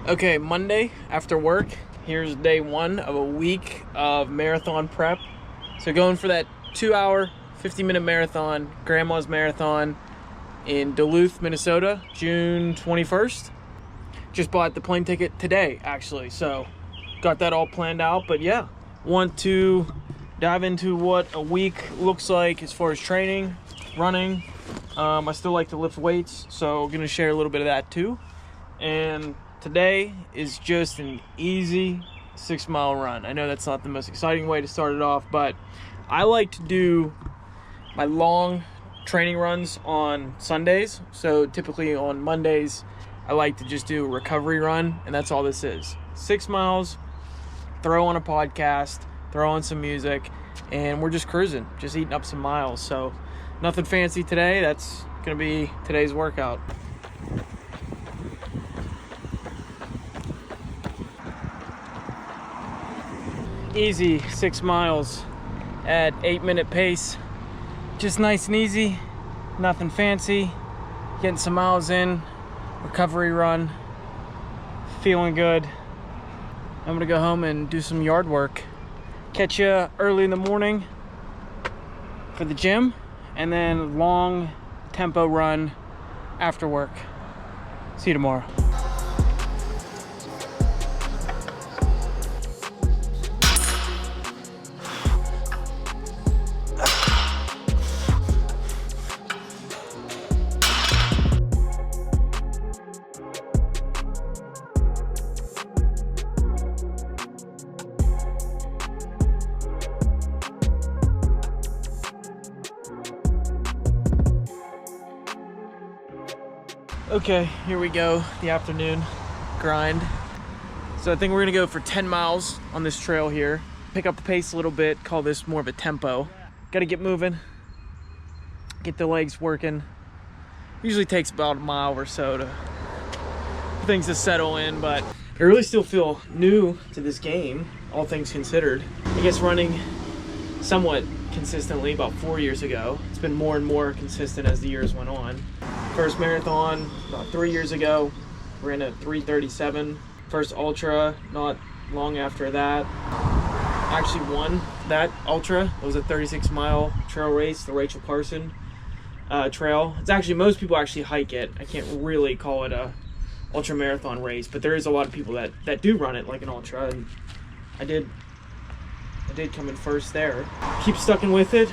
Okay, Monday after work, here's day one of a week of marathon prep. So going for that 2-hour, 50-minute marathon, Grandma's Marathon in Duluth, Minnesota, June 21st. Just bought the plane ticket today, actually, so got that all planned out. But yeah, want to dive into what a week looks like as far as training, running. I still like to lift weights, so gonna share a little bit of that too. And today is just an easy 6-mile run. I know that's not the most exciting way to start it off, but I like to do my long training runs on Sundays. So typically on Mondays, I like to just do a recovery run, and that's all this is. 6 miles, throw on a podcast, throw on some music, and we're just cruising, just eating up some miles. So nothing fancy today. That's gonna be today's workout. Easy 6 miles at 8-minute pace. Just nice and easy, nothing fancy. Getting some miles in, recovery run, feeling good. I'm gonna go home and do some yard work. Catch you early in the morning for the gym, and then long tempo run after work. See you tomorrow. Okay, here we go, the afternoon grind. So I think we're gonna go for 10 miles on this trail here. Pick up the pace a little bit, call this more of a tempo. Gotta get moving, get the legs working. Usually takes about a mile or so for things to settle in, but I really still feel new to this game, all things considered. I guess running somewhat consistently about 4 years ago. It's been more and more consistent as the years went on. First marathon about 3 years ago, ran a 3:37. First ultra not long after that. Actually won that ultra. It was a 36-mile trail race, the Rachel Carson trail. It's actually, most people actually hike it. I can't really call it a ultra marathon race, but there is a lot of people that do run it like an ultra, and I did come in first there. Keep sticking with it.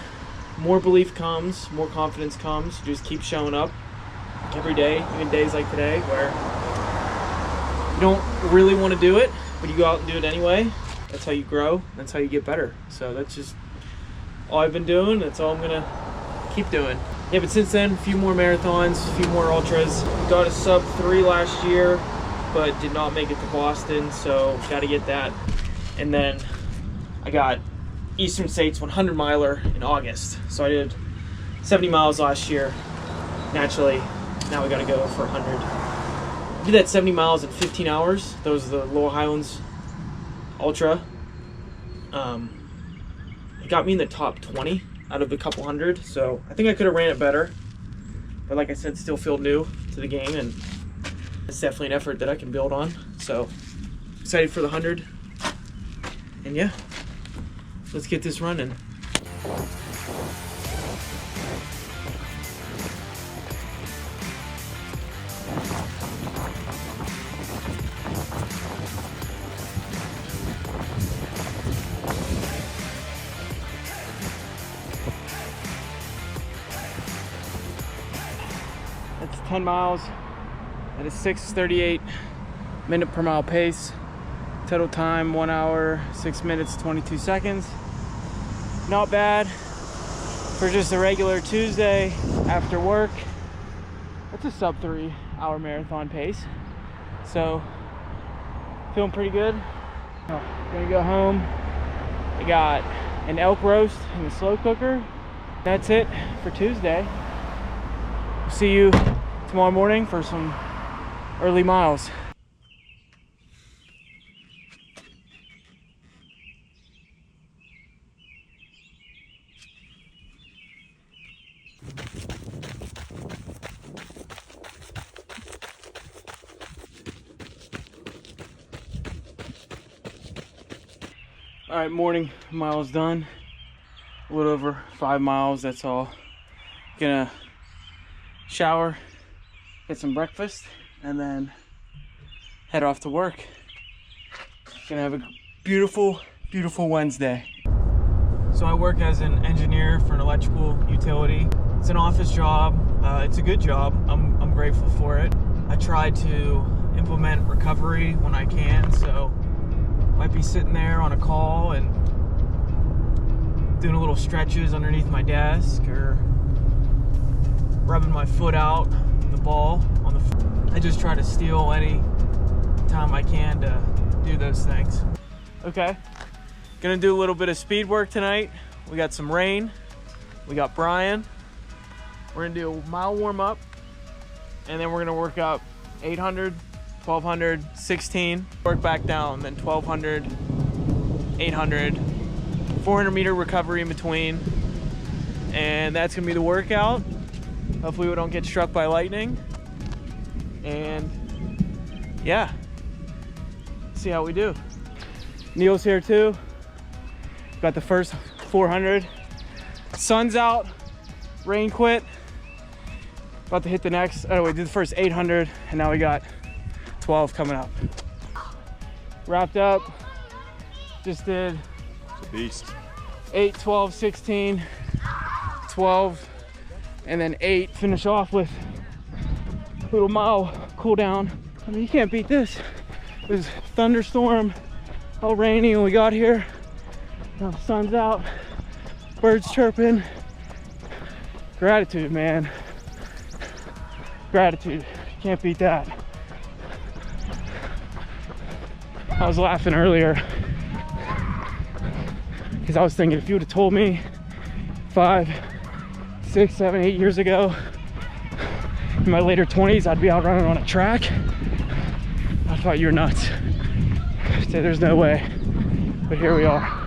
More belief comes, more confidence comes. Just keep showing up every day, even days like today where you don't really want to do it, but you go out and do it anyway. That's how you grow. That's how you get better. So that's just all I've been doing. That's all I'm gonna keep doing. Yeah, but since then, a few more marathons, a few more ultras. Got a sub 3 last year, but did not make it to Boston, so got to get that. And then I got Eastern States 100 miler in August. So I did 70 miles last year. Naturally, now we got to go for 100. I did that 70 miles in 15 hours. That was the Lower Highlands Ultra. It got me in the top 20 out of a couple hundred. So I think I could have ran it better. But like I said, still feel new to the game, and it's definitely an effort that I can build on. So excited for the 100. And yeah, let's get this running. That's 10 miles at a 6:38 minute per mile pace. Total time 1 hour, 6 minutes, 22 seconds. Not bad for just a regular Tuesday after work. That's a sub 3 hour marathon pace. So feeling pretty good. Gonna go home. I got an elk roast in the slow cooker. That's it for Tuesday. See you tomorrow morning for some early miles. All right, morning miles done. A little over 5 miles, that's all. Gonna shower, get some breakfast, and then head off to work. Gonna have a beautiful, beautiful Wednesday. So I work as an engineer for an electrical utility. It's an office job. It's a good job. I'm grateful for it. I try to implement recovery when I can, so might be sitting there on a call and doing a little stretches underneath my desk, or rubbing my foot out on the ball on the. I just try to steal any time I can to do those things. Okay, gonna do a little bit of speed work tonight. We got some rain. We got Brian. We're gonna do a mile warm up, and then we're gonna work up 800, 1200, 16. Work back down, then 1200, 800. 400 meter recovery in between, and that's gonna be the workout. Hopefully we don't get struck by lightning, and yeah, see how we do. Neil's here too. Got the first 400. Sun's out, rain quit. About to hit the next. Oh, we did the first 800, and now we got 12 coming up. Wrapped up. Just did Beast. 8, 12, 16, 12, and then 8. Finish off with a little mile cool down. I mean, you can't beat this. It was thunderstorm, all rainy when we got here. Now the sun's out, birds chirping. Gratitude, man. Gratitude. Can't beat that. I was laughing earlier because I was thinking, if you would have told me 5, 6, 7, 8 years ago, in my later 20s, I'd be out running on a track, I thought you were nuts. I said, there's no way, but here we are.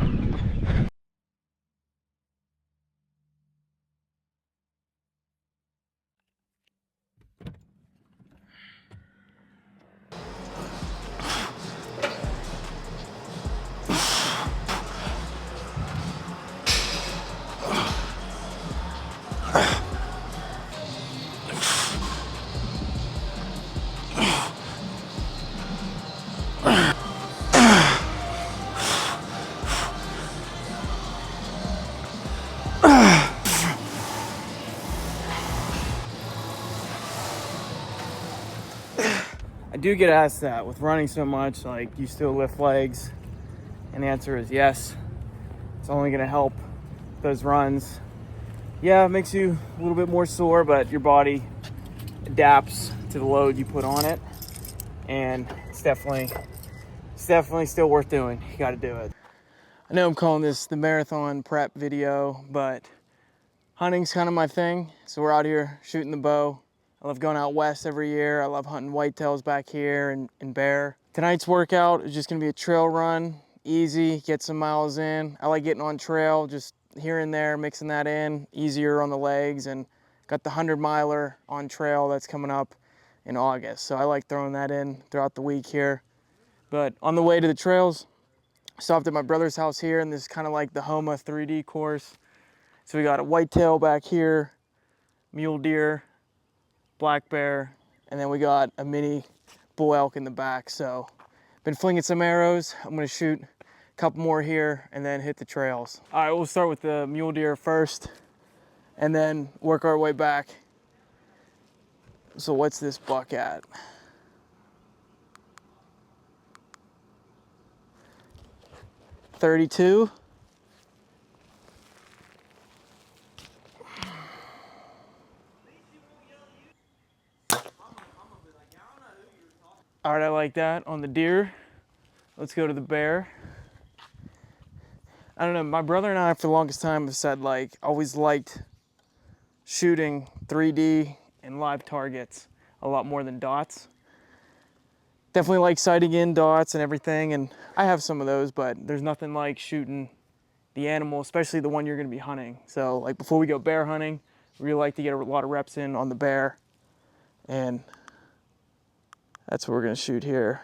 I do get asked that with running so much, like, you still lift legs? And the answer is yes. It's only gonna help those runs. Yeah, it makes you a little bit more sore, but your body adapts to the load you put on it. And it's definitely still worth doing. You gotta do it. I know I'm calling this the marathon prep video, but hunting's kind of my thing. So we're out here shooting the bow. I love going out west every year. I love hunting whitetails back here and bear. Tonight's workout is just gonna be a trail run, easy, get some miles in. I like getting on trail, just here and there, mixing that in, easier on the legs, and got the 100 miler on trail that's coming up in August. So I like throwing that in throughout the week here. But on the way to the trails, stopped at my brother's house here, and this is kind of like the Homa 3D course. So we got a whitetail back here, mule deer, black bear, and then we got a mini bull elk in the back. So been flinging some arrows. I'm gonna shoot a couple more here and then hit the trails. All right, we'll start with the mule deer first and then work our way back. So what's this buck at? 32. All right, I like that on the deer. Let's go to the bear. I don't know, my brother and I for the longest time have said, like, always liked shooting 3D and live targets a lot more than dots. Definitely like sighting in dots and everything, and I have some of those, but there's nothing like shooting the animal, especially the one you're gonna be hunting. So like before we go bear hunting, we really like to get a lot of reps in on the bear, and that's what we're gonna shoot here.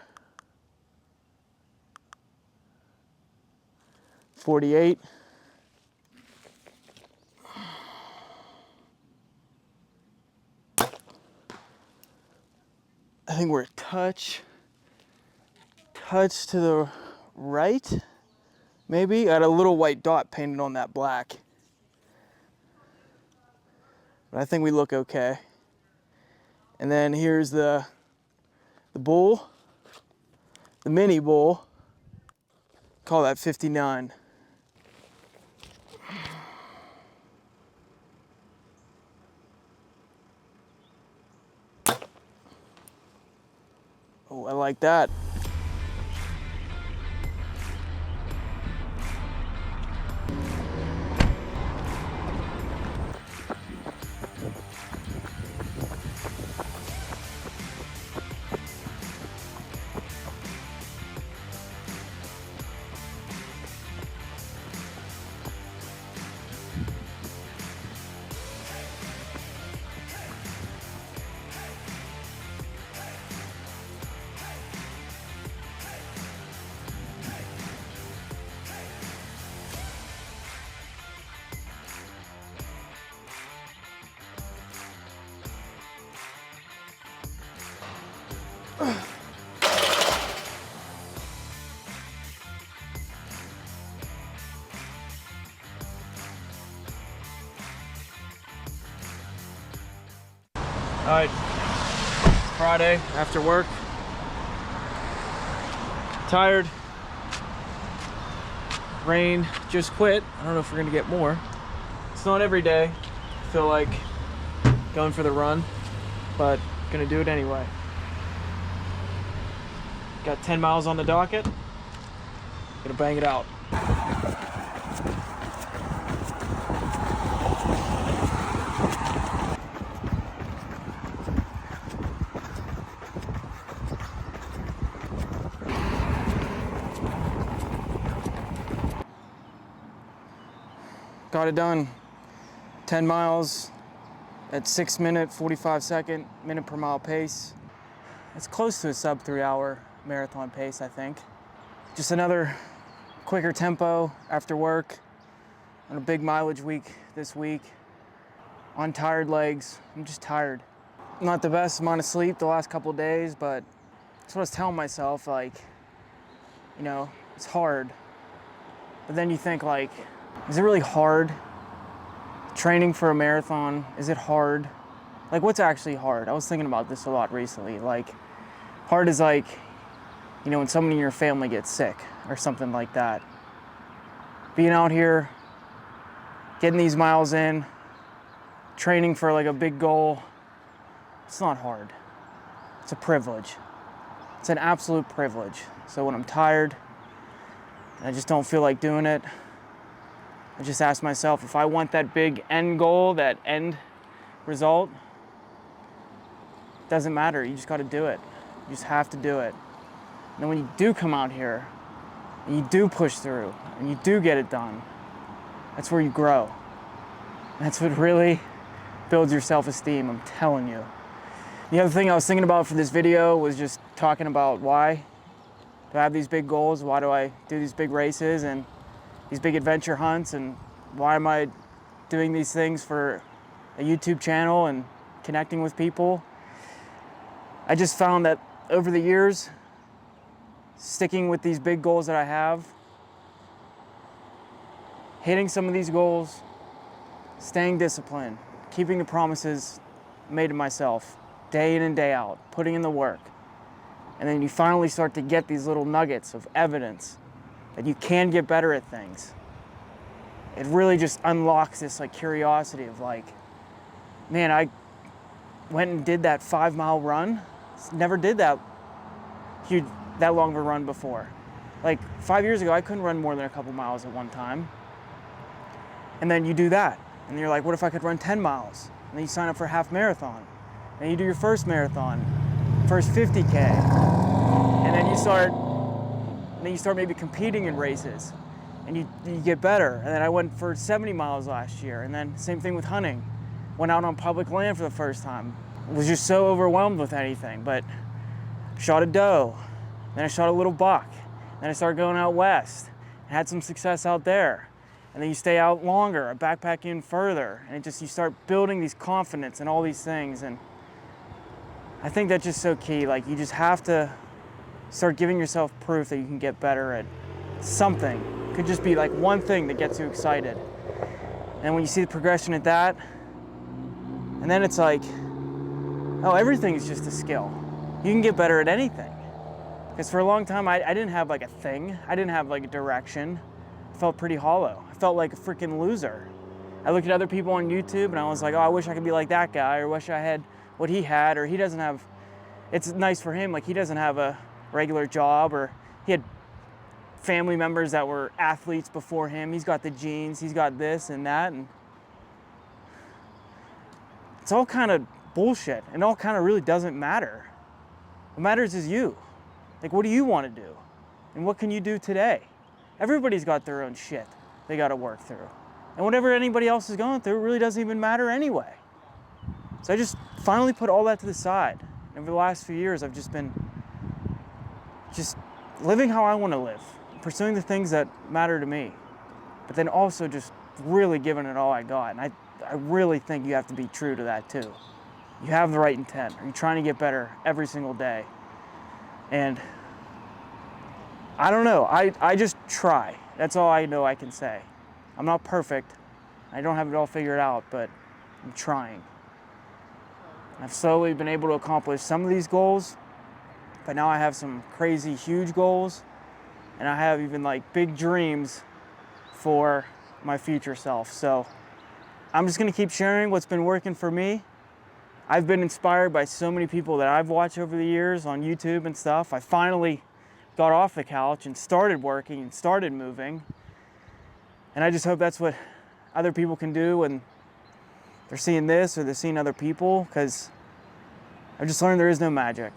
48. I think we're a touch to the right, maybe. I had a little white dot painted on that black. But I think we look okay. And then here's the bull, the mini bull. Call that 59. Oh, I like that. All right, Friday after work. Tired. Rain just quit. I don't know if we're gonna get more. It's not every day. I feel like going for the run, but gonna do it anyway. Got 10 miles on the docket. Gonna bang it out. Got it done. 10 miles at 6-minute, 45-second, minute per mile pace. It's close to a sub 3-hour marathon pace, I think. Just another quicker tempo after work on a big mileage week this week. On tired legs, I'm just tired. Not the best amount of sleep the last couple of days, but that's what I was telling myself, like, you know, it's hard. But then you think, like, is it really hard? Training for a marathon, is it hard? Like, what's actually hard? I was thinking about this a lot recently. Like, hard is like, you know, when someone in your family gets sick or something like that. Being out here, getting these miles in, training for like a big goal, it's not hard. It's a privilege. It's an absolute privilege. So when I'm tired, and I just don't feel like doing it, I just ask myself, if I want that big end goal, that end result, it doesn't matter. You just got to do it. You just have to do it. And then when you do come out here, and you do push through, and you do get it done, that's where you grow. That's what really builds your self-esteem, I'm telling you. The other thing I was thinking about for this video was just talking about why do I have these big goals? Why do I do these big races and these big adventure hunts, and why am I doing these things for a YouTube channel and connecting with people? I just found that over the years, sticking with these big goals that I have, hitting some of these goals, staying disciplined, keeping the promises made to myself, day in and day out, putting in the work. And then you finally start to get these little nuggets of evidence that you can get better at things. It really just unlocks this like curiosity of like, man, I went and did that 5-mile run. Never did that long of a run before. Like 5 years ago, I couldn't run more than a couple miles at one time. And then you do that. And you're like, what if I could run 10 miles? And then you sign up for a half marathon. And you do your first marathon, first 50K. And then you start maybe competing in races, and you get better. And then I went for 70 miles last year, and then same thing with hunting. Went out on public land for the first time. Was just so overwhelmed with anything, but shot a doe, then I shot a little buck, then I started going out west, and had some success out there. And then you stay out longer, backpack in further, and you start building these confidence and all these things. And I think that's just so key. Like, you just have to start giving yourself proof that you can get better at something. It could just be like one thing that gets you excited. And when you see the progression at that, and then it's like, oh, everything is just a skill. You can get better at anything. Because for a long time, I didn't have like a thing. I didn't have like a direction. I felt pretty hollow. I felt like a freaking loser. I looked at other people on YouTube and I was like, oh, I wish I could be like that guy, or wish I had what he had, or he doesn't have, it's nice for him, like he doesn't have a regular job, or he had family members that were athletes before him. He's got the genes, he's got this and that, and it's all kind of bullshit, and all kind of really doesn't matter. What matters is you. Like, what do you want to do? And what can you do today? Everybody's got their own shit they got to work through. And whatever anybody else is going through, it really doesn't even matter anyway. So I just finally put all that to the side. And over the last few years, I've just been living how I want to live, pursuing the things that matter to me, but then also just really giving it all I got. And I really think you have to be true to that too. You have the right intent. Are you trying to get better every single day? And I don't know, I just try. That's all I know I can say. I'm not perfect. I don't have it all figured out, but I'm trying. I've slowly been able to accomplish some of these goals, but now I have some crazy huge goals, and I have even like big dreams for my future self. So I'm just gonna keep sharing what's been working for me. I've been inspired by so many people that I've watched over the years on YouTube and stuff. I finally got off the couch and started working and started moving. And I just hope that's what other people can do when they're seeing this or they're seeing other people, because I've just learned there is no magic.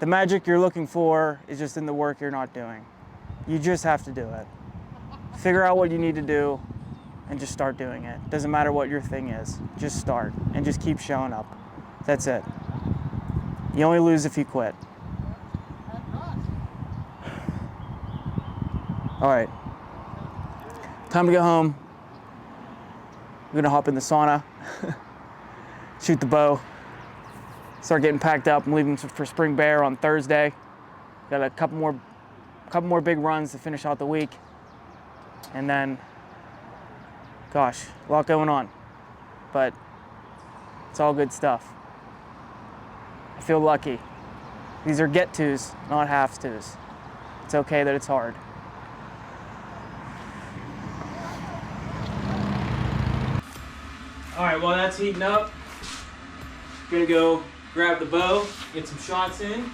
The magic you're looking for is just in the work you're not doing. You just have to do it. Figure out what you need to do and just start doing it. Doesn't matter what your thing is, just start and just keep showing up. That's it. You only lose if you quit. All right, time to go home. I'm gonna hop in the sauna, shoot the bow, start getting packed up. I'm leaving for Spring Bear on Thursday. Got a couple more big runs to finish out the week, and then, gosh, a lot going on, but it's all good stuff. I feel lucky. These are get-tos, not have-tos. It's okay that it's hard. All right, while that's heating up, gonna go grab the bow, get some shots in.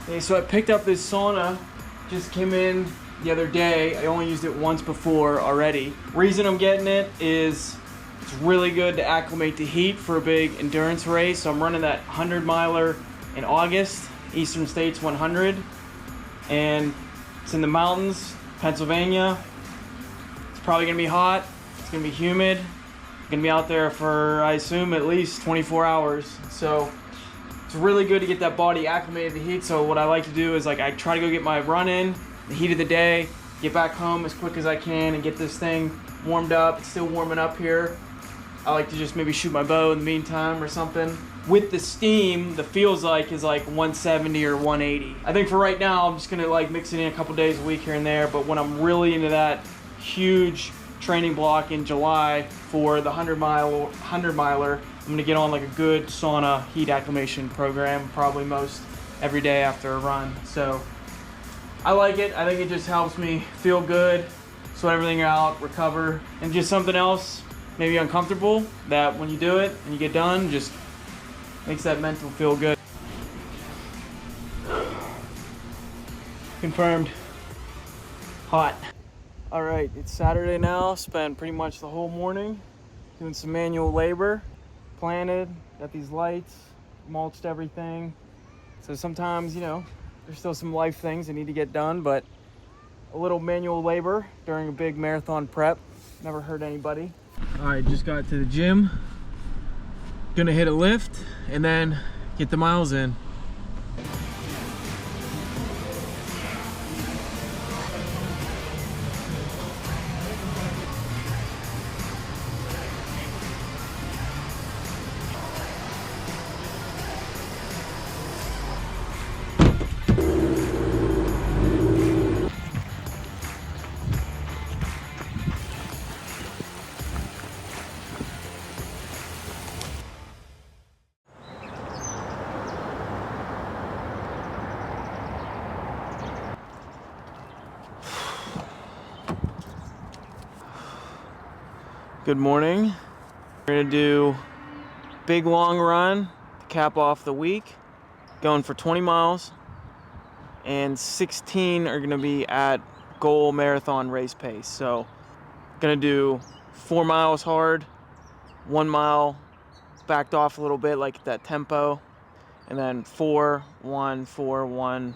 Okay, so I picked up this sauna, just came in the other day. I only used it once before already. Reason I'm getting it is it's really good to acclimate to heat for a big endurance race. So I'm running that 100 miler in August, Eastern States 100, and it's in the mountains, Pennsylvania. It's probably gonna be hot, it's gonna be humid. I'm gonna be out there for, I assume, at least 24 hours. So it's really good to get that body acclimated to heat. So what I like to do is, like, I try to go get my run in, the heat of the day, get back home as quick as I can and get this thing warmed up. It's still warming up here. I like to just maybe shoot my bow in the meantime or something. With the steam, the feels like is like 170 or 180. I think for right now, I'm just gonna like mix it in a couple days a week here and there, but when I'm really into that huge training block in July for the 100 miler, I'm gonna get on like a good sauna heat acclimation program, probably most every day after a run. So I like it. I think it just helps me feel good, sweat everything out, recover, and just something else, maybe uncomfortable, that when you do it and you get done, just makes that mental feel good. Confirmed. Hot. All right, it's Saturday now. Spent pretty much the whole morning doing some manual labor. Planted, got these lights, mulched everything. So sometimes, you know, there's still some life things that need to get done, but a little manual labor during a big marathon prep never hurt anybody. All right, just got to the gym. Gonna hit a lift and then get the miles in. Good morning. We're gonna do big long run to cap off the week, going for 20 miles, and 16 are gonna be at goal marathon race pace. So gonna do 4 miles hard, 1 mile backed off a little bit like that tempo, and then 4, 1, 4, 1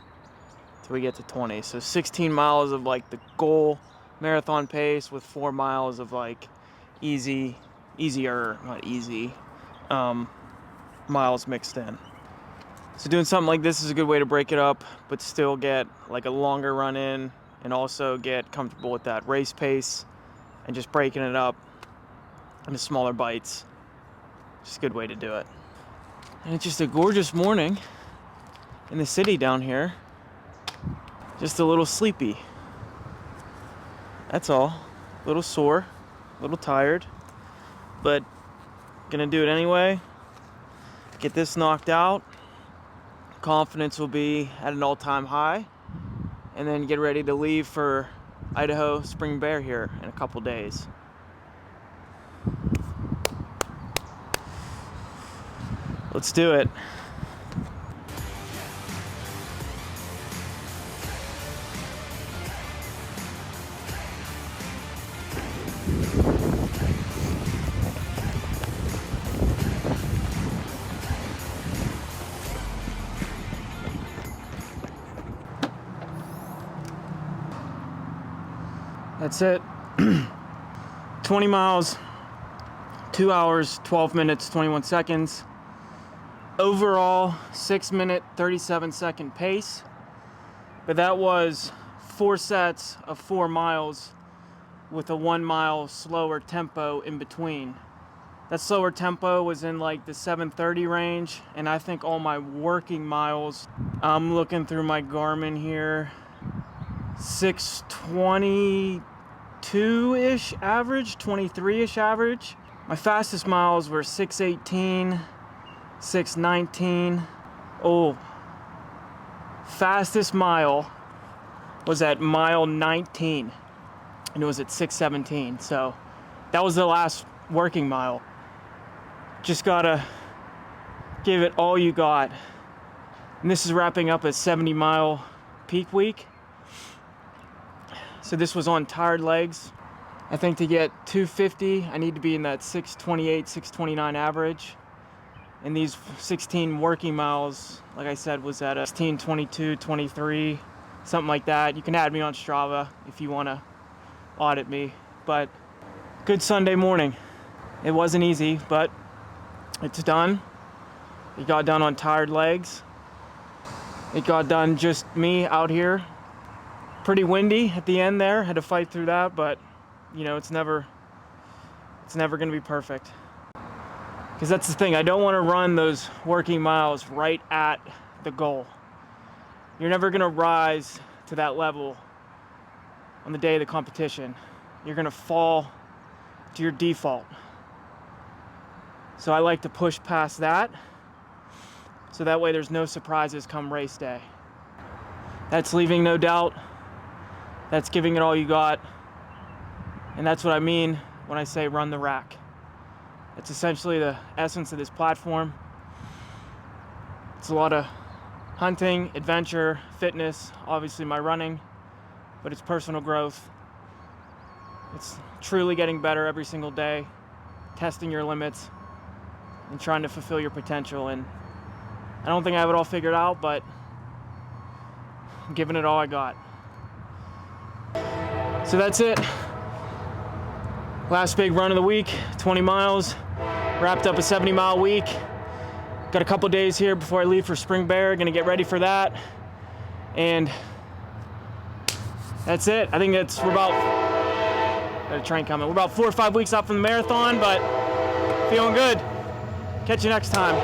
till we get to 20. So 16 miles of like the goal marathon pace with 4 miles of like easier, not easy, miles mixed in. So doing something like this is a good way to break it up, but still get like a longer run in and also get comfortable with that race pace and just breaking it up into smaller bites. Just a good way to do it. And it's just a gorgeous morning in the city down here. Just a little sleepy. That's all. A little sore, a little tired, but gonna do it anyway. Get this knocked out. Confidence will be at an all-time high, and then get ready to leave for Idaho Spring Bear here in a couple days. Let's do it. That's it. 20 miles, 2 hours, 12 minutes, 21 seconds. Overall, 6-minute, 37-second pace. But that was 4 sets of 4 miles with a 1 mile slower tempo in between. That slower tempo was in like the 7:30 range, and I think all my working miles, I'm looking through my Garmin here, 6:22-ish average, 23-ish average. My fastest miles were 6:18, 6:19. Oh, fastest mile was at mile 19, and it was at 6:17. So that was the last working mile. Just gotta give it all you got. And this is wrapping up a 70-mile peak week. So this was on tired legs. I think to get 250, I need to be in that 6:28, 6:29 average. And these 16 working miles, like I said, was at a 16:22, 23, something like that. You can add me on Strava if you wanna audit me. But good Sunday morning. It wasn't easy, but it's done. It got done on tired legs. It got done just me out here. Pretty windy at the end there. Had to fight through that, but you know, it's never gonna be perfect. Because that's the thing, I don't want to run those working miles right at the goal. You're never gonna rise to that level on the day of the competition. You're gonna fall to your default. So I like to push past that, so that way there's no surprises come race day. That's leaving no doubt. That's giving it all you got. And that's what I mean when I say run the rack. It's essentially the essence of this platform. It's a lot of hunting, adventure, fitness, obviously my running, but it's personal growth. It's truly getting better every single day, testing your limits, and trying to fulfill your potential. And I don't think I have it all figured out, but I'm giving it all I got. So that's it. Last big run of the week, 20 miles. Wrapped up a 70-mile week. Got a couple days here before I leave for Spring Bear. Gonna get ready for that. And that's it. I think we're about, got a train coming. We're about 4 or 5 weeks out from the marathon, but feeling good. Catch you next time.